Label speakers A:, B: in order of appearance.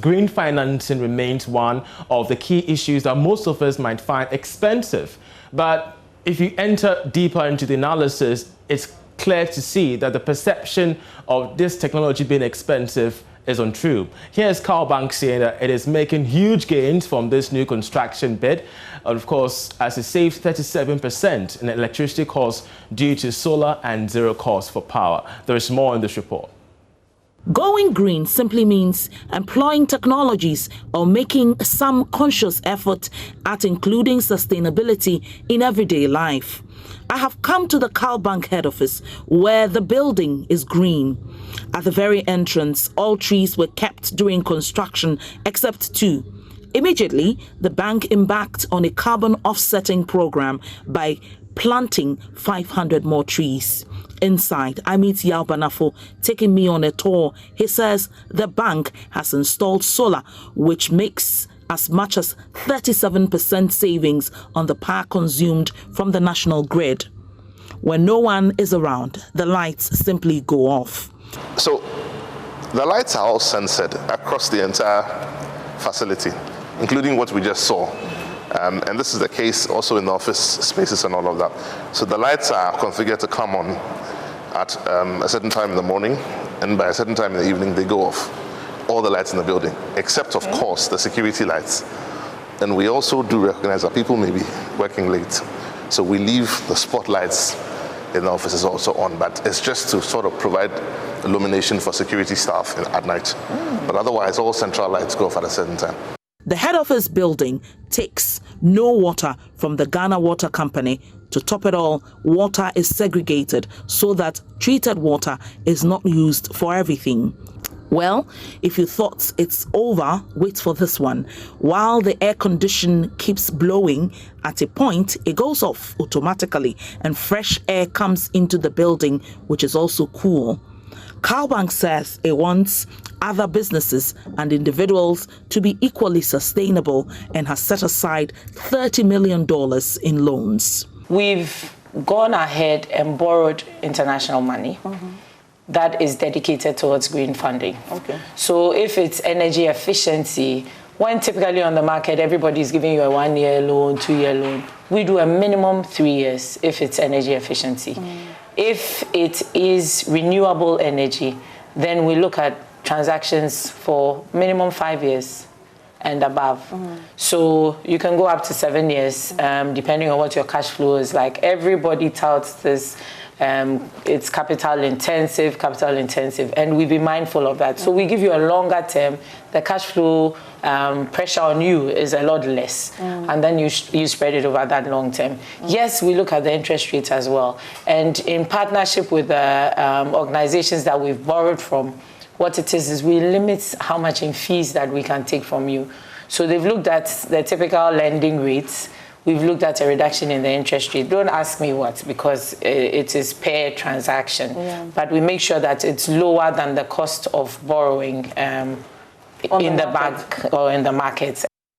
A: green financing remains one of the key issues that most of us might find expensive. But if you enter deeper into the analysis, it's clear to see that the perception of this technology being expensive is untrue. Here's CalBank saying that it is making huge gains from this new construction bid, of course, as it saves 37% in electricity costs due to solar and zero cost for power. There is more in this report.
B: Going green simply means employing technologies or making some conscious effort at including sustainability in everyday life. I have come to the CalBank head office where the building is green. At the very entrance, all trees were kept during construction except 2. Immediately, the bank embarked on a carbon offsetting program by planting 500 more trees. Inside, I meet Yao Banafo taking me on a tour. He says the bank has installed solar, which makes as much as 37% savings on the power consumed from the national grid. When no one is around, the lights simply go off.
C: So the lights are all censored across the entire facility, including what we just saw. And this is the case also in the office spaces and all of that. So the lights are configured to come on at a certain time in the morning, and by a certain time in the evening, they go off. All the lights in the building, except, of course, the security lights. And we also do recognize that people may be working late. So we leave the spotlights in the offices also on, but it's just to sort of provide illumination for security staff at night. But otherwise, all central lights go off at a certain time.
B: The head office building takes no water from the Ghana Water Company. To top it all, water is segregated so that treated water is not used for everything. Well, if you thought it's over, wait for this one. While the air condition keeps blowing, at a point it goes off automatically and fresh air comes into the building, which is also cool. CalBank says it wants other businesses and individuals to be equally sustainable and has set aside $30 million in loans.
D: We've gone ahead and borrowed international money that is dedicated towards green funding. Okay. So if it's energy efficiency, when typically on the market everybody's giving you a 1-year loan, 2-year loan, we do a minimum 3 years if it's energy efficiency. If it is renewable energy, then we look at transactions for minimum 5 years and above. So you can go up to 7 years, depending on what your cash flow is like. Everybody touts this, it's capital intensive, and we be mindful of that. So we give you a longer term, the cash flow pressure on you is a lot less, and then you spread it over that long term. Yes, we look at the interest rates as well, and in partnership with the organizations that we've borrowed from, what it is we limit how much in fees that we can take from you. So they've looked at the typical lending rates. We've looked at a reduction in the interest rate. Don't ask me what, because it is per transaction. But we make sure that it's lower than the cost of borrowing in the bank or in the markets.